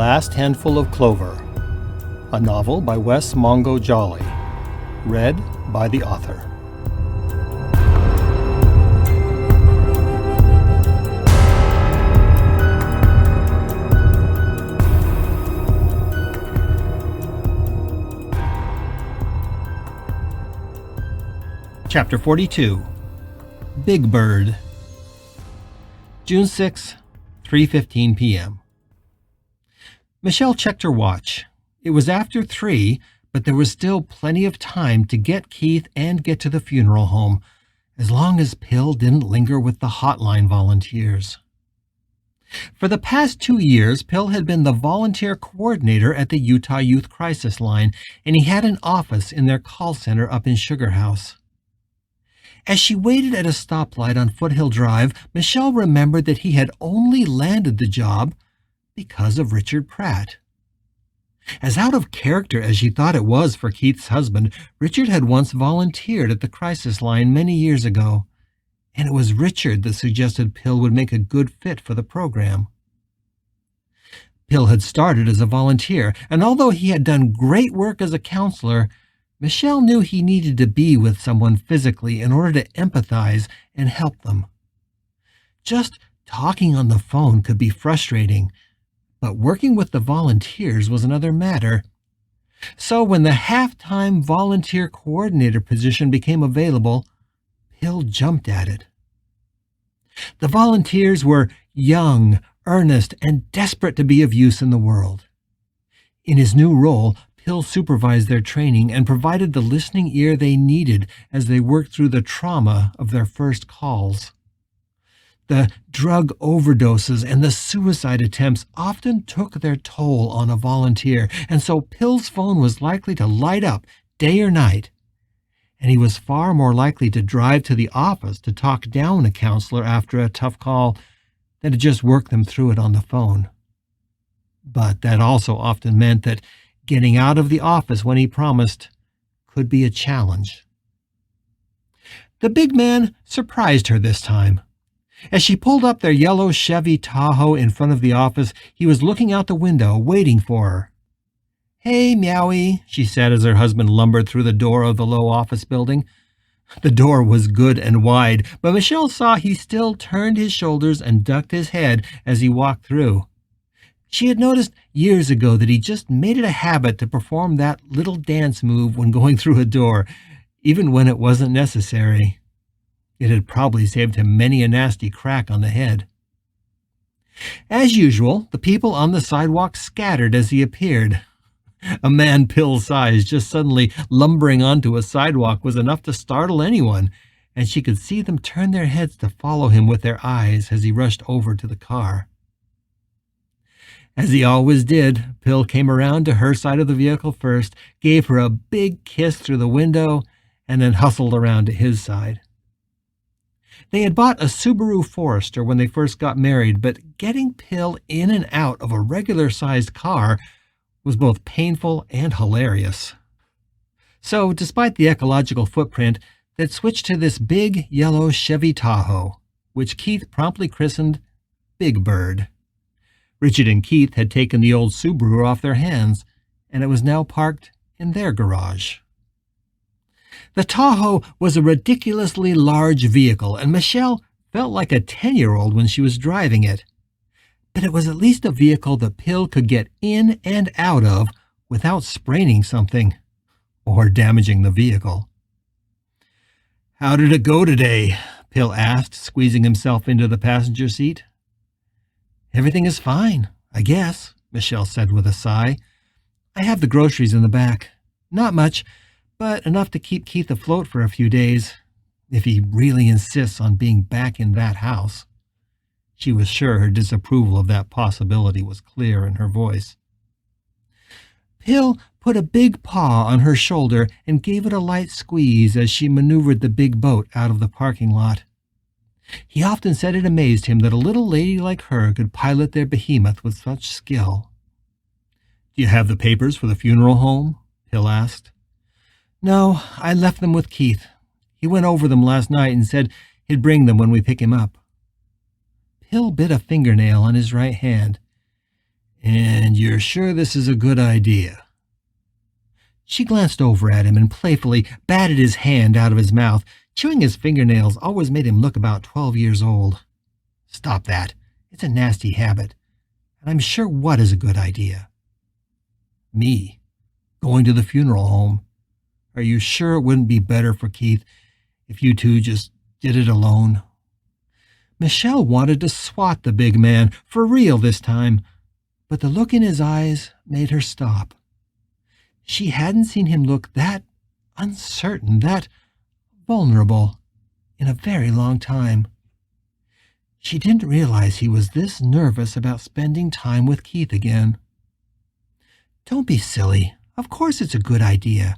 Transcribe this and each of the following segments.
Last Handful of Clover, a novel by Wess Mongo Jolley, read by the author. Chapter 42, Big Bird. June 6, 3:15 p.m. Michelle checked her watch. It was after 3, but there was still plenty of time to get Keith and get to the funeral home, as long as Pill didn't linger with the hotline volunteers. For the past 2 years, Pill had been the volunteer coordinator at the Utah Youth Crisis Line, and he had an office in their call center up in Sugar House. As she waited at a stoplight on Foothill Drive, Michelle remembered that he had only landed the job because of Richard Pratt. As out of character as she thought it was for Keith's husband, Richard had once volunteered at the crisis line many years ago, and it was Richard that suggested Pill would make a good fit for the program. Pill had started as a volunteer, and although he had done great work as a counselor, Michelle knew he needed to be with someone physically in order to empathize and help them. Just talking on the phone could be frustrating, but working with the volunteers was another matter. So when the half-time volunteer coordinator position became available, Pill jumped at it. The volunteers were young, earnest, and desperate to be of use in the world. In his new role, Pill supervised their training and provided the listening ear they needed as they worked through the trauma of their first calls. The drug overdoses and the suicide attempts often took their toll on a volunteer, and so Pill's phone was likely to light up day or night, and he was far more likely to drive to the office to talk down a counselor after a tough call than to just work them through it on the phone. But that also often meant that getting out of the office when he promised could be a challenge. The big man surprised her this time. As she pulled up their yellow Chevy Tahoe in front of the office, he was looking out the window, waiting for her. "Hey, Meowie," she said as her husband lumbered through the door of the low office building. The door was good and wide, but Michelle saw he still turned his shoulders and ducked his head as he walked through. She had noticed years ago that he just made it a habit to perform that little dance move when going through a door, even when it wasn't necessary. It had probably saved him many a nasty crack on the head. As usual, the people on the sidewalk scattered as he appeared. A man Pill's size just suddenly lumbering onto a sidewalk was enough to startle anyone, and she could see them turn their heads to follow him with their eyes as he rushed over to the car. As he always did, Pill came around to her side of the vehicle first, gave her a big kiss through the window, and then hustled around to his side. They had bought a Subaru Forester when they first got married, but getting Pill in and out of a regular-sized car was both painful and hilarious. So, despite the ecological footprint, they'd switched to this big yellow Chevy Tahoe, which Keith promptly christened Big Bird. Richard and Keith had taken the old Subaru off their hands, and it was now parked in their garage. The Tahoe was a ridiculously large vehicle, and Michelle felt like a 10-year-old when she was driving it. But it was at least a vehicle that Pill could get in and out of without spraining something or damaging the vehicle. "How did it go today?" Pill asked, squeezing himself into the passenger seat. "Everything is fine, I guess," Michelle said with a sigh. "I have the groceries in the back. Not much, but enough to keep Keith afloat for a few days, if he really insists on being back in that house." She was sure her disapproval of that possibility was clear in her voice. Pill put a big paw on her shoulder and gave it a light squeeze as she maneuvered the big boat out of the parking lot. He often said it amazed him that a little lady like her could pilot their behemoth with such skill. "Do you have the papers for the funeral home?" Pill asked. "No, I left them with Keith. He went over them last night and said he'd bring them when we pick him up." Pill bit a fingernail on his right hand. And you're sure this is a good idea? She glanced over at him and playfully batted his hand out of his mouth. Chewing his fingernails always made him look about 12 years old. Stop that. It's a nasty habit. And I'm sure what is a good idea? Me. Going to the funeral home. Are you sure it wouldn't be better for Keith if you two just did it alone? Michelle wanted to swat the big man, for real this time, but the look in his eyes made her stop. She hadn't seen him look that uncertain, that vulnerable, in a very long time. She didn't realize he was this nervous about spending time with Keith again. Don't be silly. Of course it's a good idea.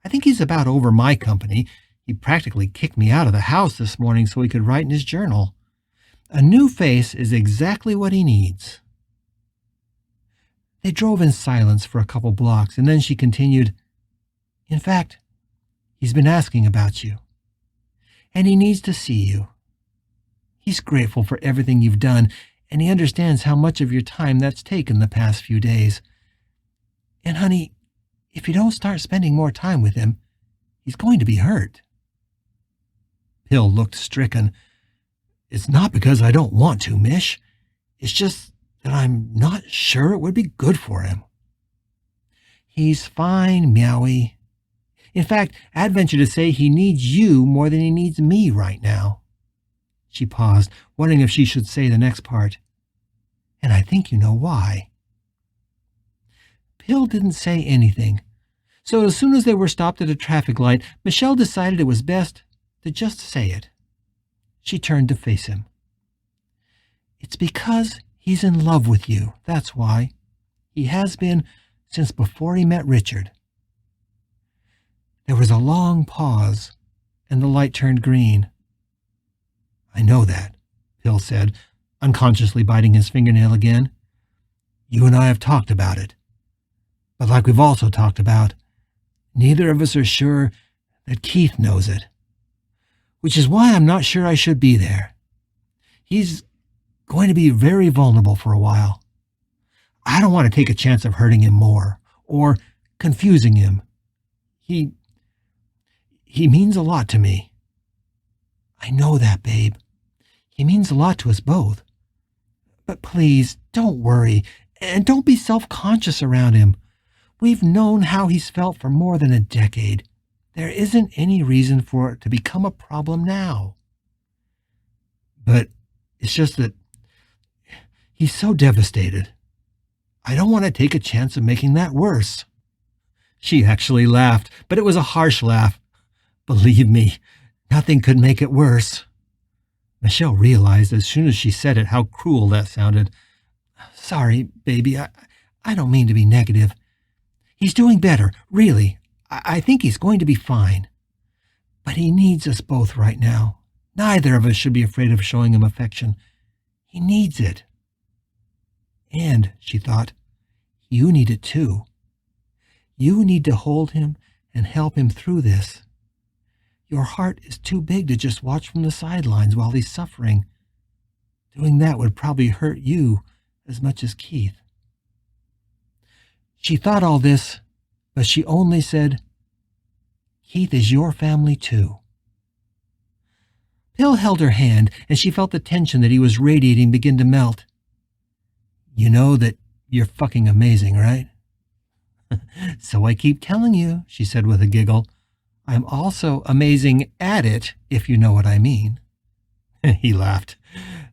I think he's about over my company. He practically kicked me out of the house this morning so he could write in his journal. A new face is exactly what he needs. They drove in silence for a couple blocks, and then she continued, In fact, he's been asking about you, and he needs to see you. He's grateful for everything you've done, and he understands how much of your time that's taken the past few days. And honey, if you don't start spending more time with him, he's going to be hurt. Pill looked stricken. It's not because I don't want to, Mish. It's just that I'm not sure it would be good for him. He's fine, Meowie. In fact, I'd venture to say he needs you more than he needs me right now. She paused, wondering if she should say the next part. And I think you know why. Pill didn't say anything, so as soon as they were stopped at a traffic light, Michelle decided it was best to just say it. She turned to face him. It's because he's in love with you, that's why. He has been since before he met Richard. There was a long pause, and the light turned green. I know that, Pill said, unconsciously biting his fingernail again. You and I have talked about it. But like we've also talked about, neither of us are sure that Keith knows it. Which is why I'm not sure I should be there. He's going to be very vulnerable for a while. I don't want to take a chance of hurting him more, or confusing him. He means a lot to me. I know that, babe. He means a lot to us both. But please, don't worry, and don't be self-conscious around him. We've known how he's felt for more than a decade. There isn't any reason for it to become a problem now. But it's just that he's so devastated. I don't want to take a chance of making that worse. She actually laughed, but it was a harsh laugh. Believe me, nothing could make it worse. Michelle realized as soon as she said it how cruel that sounded. Sorry, baby, I don't mean to be negative. He's doing better, really. I think he's going to be fine. But he needs us both right now. Neither of us should be afraid of showing him affection. He needs it. And, she thought, you need it too. You need to hold him and help him through this. Your heart is too big to just watch from the sidelines while he's suffering. Doing that would probably hurt you as much as Keith. She thought all this, but she only said, Keith is your family too. Pill held her hand, and she felt the tension that he was radiating begin to melt. You know that you're fucking amazing, right? So I keep telling you, she said with a giggle. I'm also amazing at it, if you know what I mean. He laughed.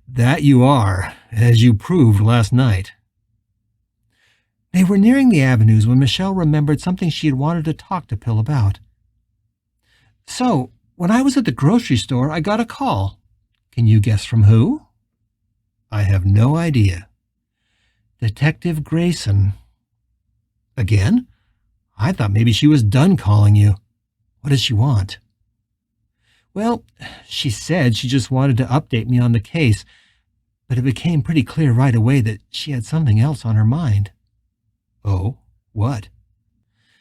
That you are, as you proved last night. They were nearing the avenues when Michelle remembered something she had wanted to talk to Pill about. So, when I was at the grocery store, I got a call. Can you guess from who? I have no idea. Detective Grayson. Again? I thought maybe she was done calling you. What does she want? Well, she said she just wanted to update me on the case, but it became pretty clear right away that she had something else on her mind. Oh, what?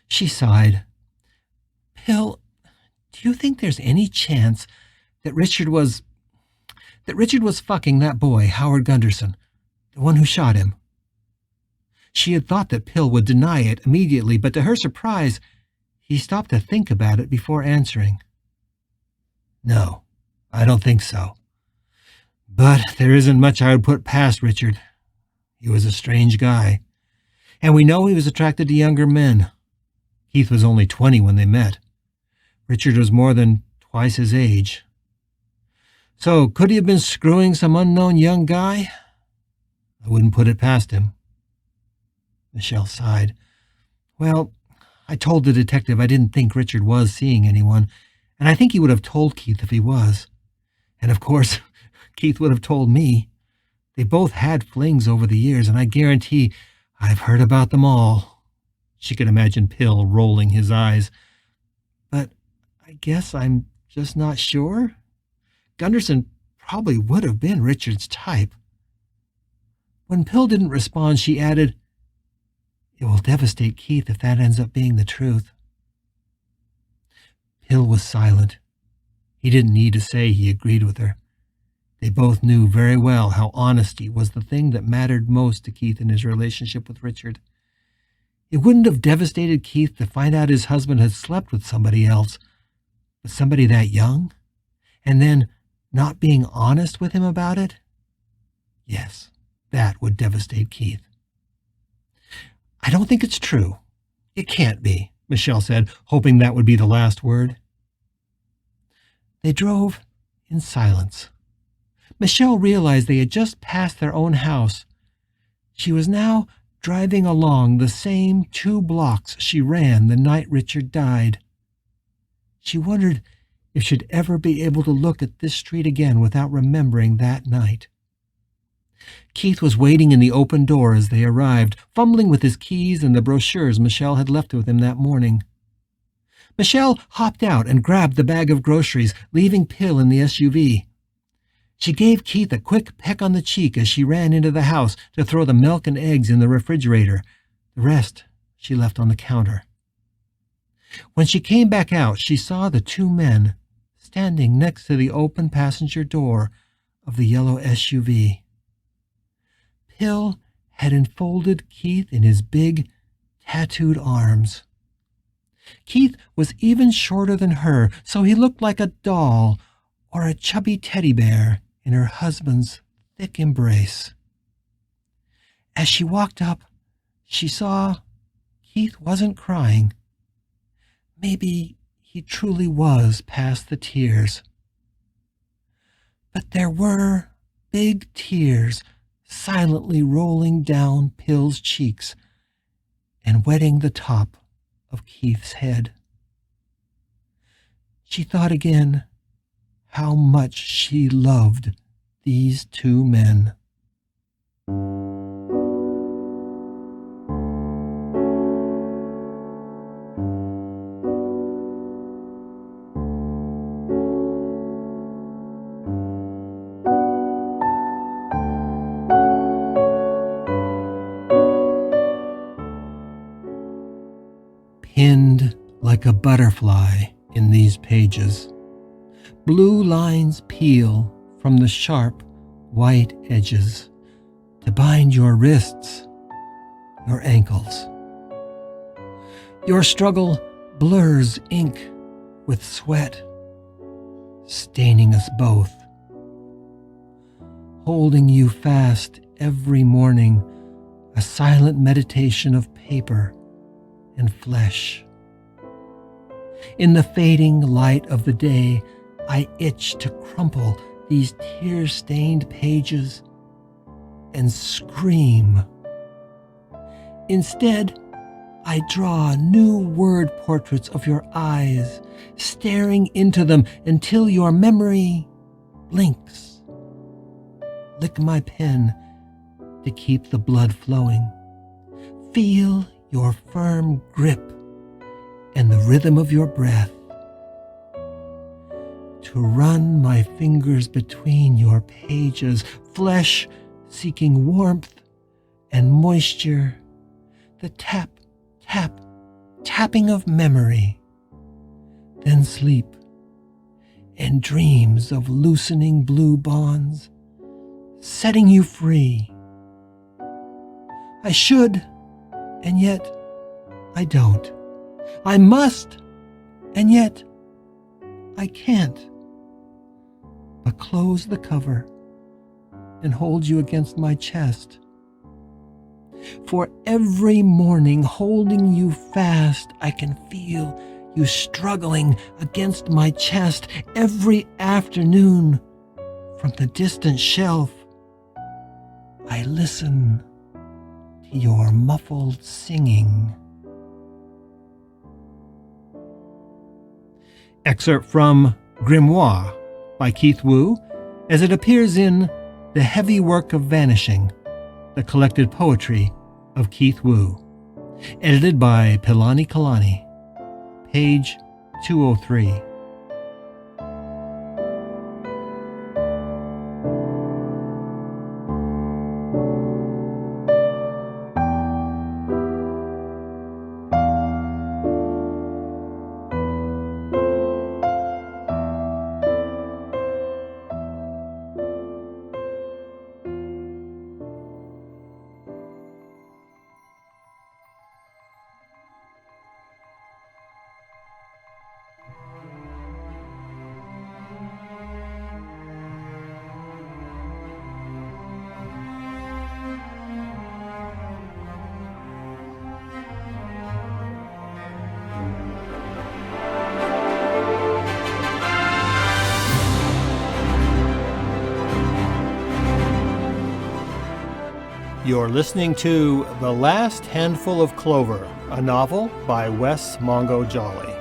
She sighed. Pill, do you think there's any chance that Richard was fucking that boy, Howard Gunderson, the one who shot him? She had thought that Pill would deny it immediately, but to her surprise, he stopped to think about it before answering. No, I don't think so. But there isn't much I would put past Richard. He was a strange guy. And we know he was attracted to younger men. Keith was only 20 when they met. Richard was more than twice his age. So could he have been screwing some unknown young guy? I wouldn't put it past him. Michelle sighed. Well, I told the detective I didn't think Richard was seeing anyone, and I think he would have told Keith if he was. And of course, Keith would have told me. They both had flings over the years, and I guarantee I've heard about them all. She could imagine Pill rolling his eyes. But I guess I'm just not sure. Gunderson probably would have been Richard's type. When Pill didn't respond, she added, It will devastate Keith if that ends up being the truth. Pill was silent. He didn't need to say he agreed with her. They both knew very well how honesty was the thing that mattered most to Keith in his relationship with Richard. It wouldn't have devastated Keith to find out his husband had slept with somebody else, but somebody that young, and then not being honest with him about it? Yes, that would devastate Keith. I don't think it's true. It can't be, Michelle said, hoping that would be the last word. They drove in silence. Michelle realized they had just passed their own house. She was now driving along the same 2 blocks she ran the night Richard died. She wondered if she'd ever be able to look at this street again without remembering that night. Keith was waiting in the open door as they arrived, fumbling with his keys and the brochures Michelle had left with him that morning. Michelle hopped out and grabbed the bag of groceries, leaving Pill in the SUV. She gave Keith a quick peck on the cheek as she ran into the house to throw the milk and eggs in the refrigerator. The rest she left on the counter. When she came back out, she saw the 2 men standing next to the open passenger door of the yellow SUV. Pill had enfolded Keith in his big, tattooed arms. Keith was even shorter than her, so he looked like a doll or a chubby teddy bear in her husband's thick embrace. As she walked up, she saw Keith wasn't crying. Maybe he truly was past the tears. But there were big tears silently rolling down Pill's cheeks and wetting the top of Keith's head. She thought again how much she loved these 2 men. Pinned like a butterfly in these pages, blue lines peel from the sharp white edges to bind your wrists, your ankles. Your struggle blurs ink with sweat, staining us both. Holding you fast every morning, a silent meditation of paper and flesh. In the fading light of the day, I itch to crumple these tear-stained pages and scream. Instead, I draw new word portraits of your eyes, staring into them until your memory blinks. Lick my pen to keep the blood flowing. Feel your firm grip and the rhythm of your breath. To run my fingers between your pages, flesh seeking warmth and moisture, the tap, tap, tapping of memory. Then sleep and dreams of loosening blue bonds, setting you free. I should and yet I don't. I must, and yet I can't. But close the cover and hold you against my chest. For every morning, holding you fast, I can feel you struggling against my chest. Every afternoon, from the distant shelf, I listen to your muffled singing. Excerpt from Grimoire by Keith Wu, as it appears in The Heavy Work of Vanishing, the collected poetry of Keith Wu. Edited by Pilani Kalani. Page 203. You're listening to The Last Handful of Clover, a novel by Wess Mongo Jolley.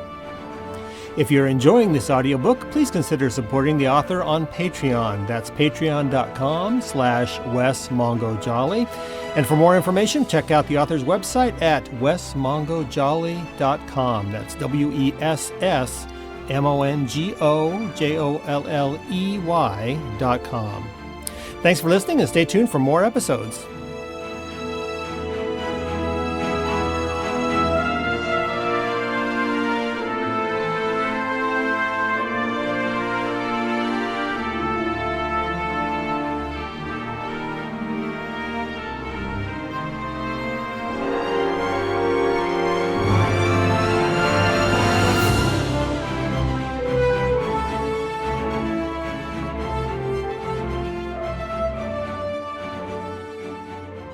If you're enjoying this audiobook, please consider supporting the author on Patreon. That's patreon.com/Wess Mongo Jolley. And for more information, check out the author's website at wessmongojolly.com. That's WESSMONGOJOLLEY.com. Thanks for listening and stay tuned for more episodes.